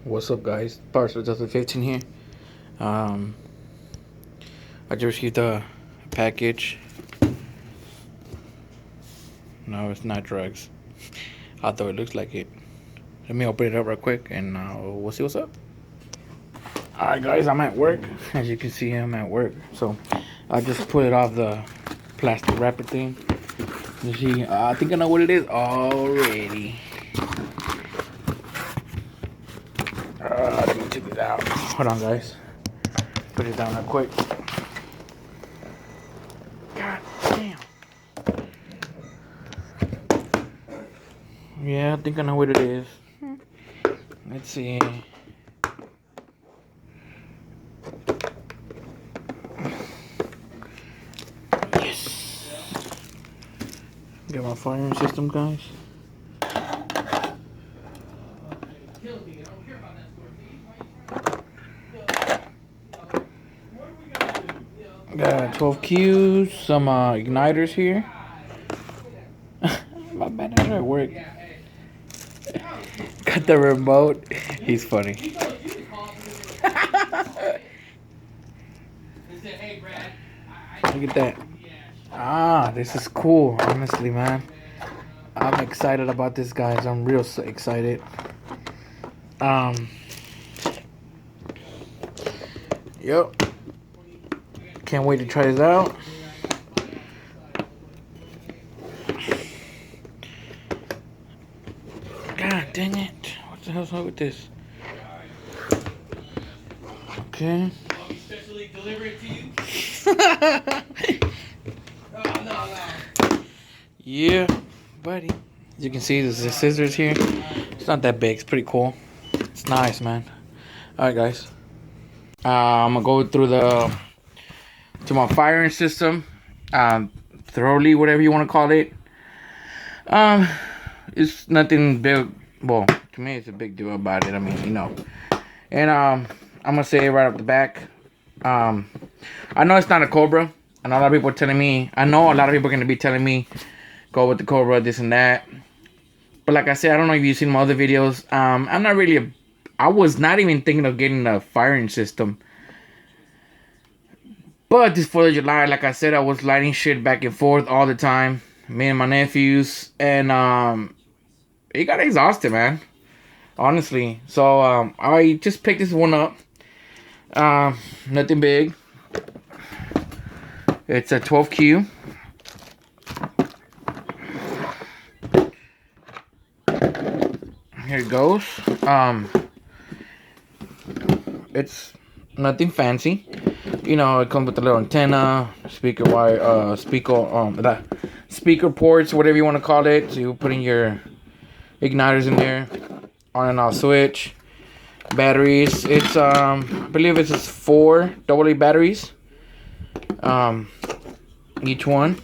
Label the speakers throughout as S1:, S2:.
S1: What's up, guys? Parcel 2015 here. Um, I just received a package. No, it's not drugs. Although it looks like it. Let me open it up real quick and we'll see what's up. Alright, guys, I'm at work. As you can see, I'm at work. So I just put it off the plastic wrapper thing. You see, I think I know what it is already. Let me take it out. Hold on, guys. Put it down real quick. God damn. Yeah, I think I know what it is. Let's see. Yes. Got my firing system, guys. Got 12 Qs, some igniters here. My manager at work. Got the remote. He's funny. Look at that. Ah, this is cool, honestly, man. I'm excited about this, guys. I'm real excited. Yep. Can't wait to try this out. God dang it. What the hell's up with this? Okay.
S2: Specially deliver it to you? No.
S1: Yeah, buddy. As you can see, there's the scissors here. It's not that big. It's pretty cool. It's nice, man. Alright, guys. I'm gonna go through to my firing system. Thoroughly, whatever you want to call it. It's nothing big. Well, to me, it's a big deal about it. I mean, you know. And I'm gonna say it right off the back. I know it's not a Cobra. And a lot of people are telling me. I know a lot of people are gonna be telling me, go with the Cobra, this and that. But like I said, I don't know if you've seen my other videos. I'm not really I was not even thinking of getting a firing system. But this 4th of July, like I said, I was lighting shit back and forth all the time. Me and my nephews. And it got exhausted, man. Honestly. So I just picked this one up. Nothing big. It's a 12Q. Here it goes. It's nothing fancy. You know, it comes with a little antenna, speaker wire, speaker ports, whatever you want to call it. So you put in your igniters in there, on and off switch. Batteries. It's I believe it's just 4 AA batteries. Each one.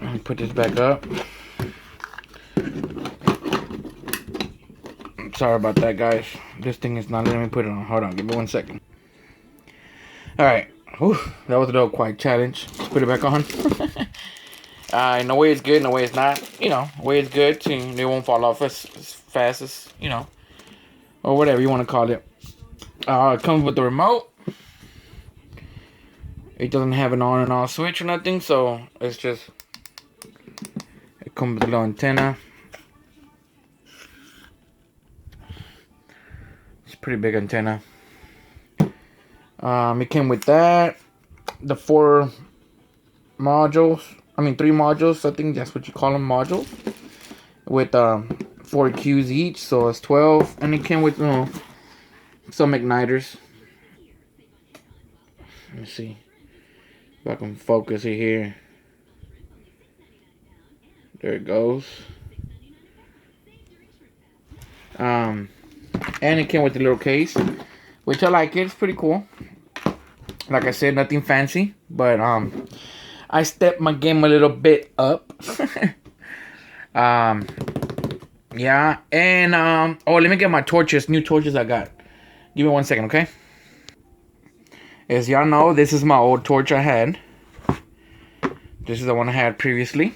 S1: Let me put this back up. Sorry about that, guys. This thing is not letting me put it on. Hold on, give me 1 second. Alright. That was a little quite challenge. Let's put it back on. In a way it's good, in a way it's not. You know, in a way it's good. So they won't fall off as fast as, you know. Or whatever you want to call it. It comes with the remote. It doesn't have an on and off switch or nothing. So it's just, it comes with a little antenna. It's a pretty big antenna. It came with that. The 4 modules. I mean 3 modules. I think that's what you call them, modules. With 4 Qs each. So it's 12. And it came with some igniters. Let me see if I can focus it here. There it goes. And it came with a little case, which I like it. It's pretty cool. Like I said, nothing fancy, but I stepped my game a little bit up. Yeah, and oh, let me get my torches, new torches I got. Give me 1 second, okay? As y'all know, this is my old torch I had. This is the one I had previously.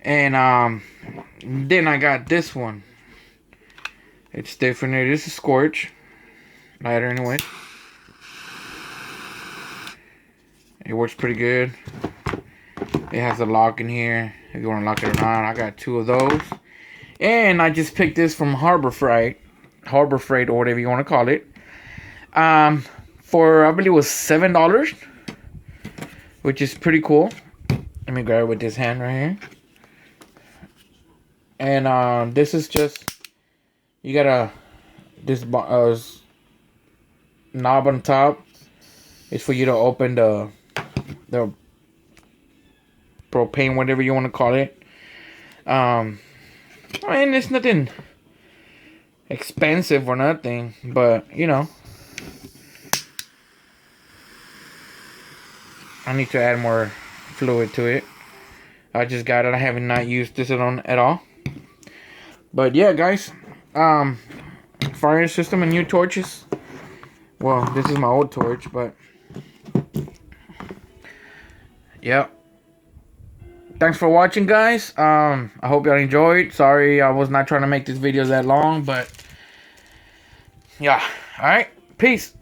S1: And then I got this one. It's different. It is a Scorch lighter anyway. It works pretty good. It has a lock in here if you want to lock it or not. I got 2 of those. And I just picked this from Harbor Freight, or whatever you want to call it. For I believe it was $7, which is pretty cool. Let me grab it with this hand right here. And this is just, you got this knob on top. It's for you to open the propane, whatever you want to call it. I mean, it's nothing expensive or nothing, but you know, I need to add more fluid to it. I just got it. I haven't not used this at all. But yeah, guys, fire system and new torches. Well, this is my old torch, but yeah. Thanks for watching, guys. I hope y'all enjoyed. Sorry, I was not trying to make this video that long, but yeah. All right, peace.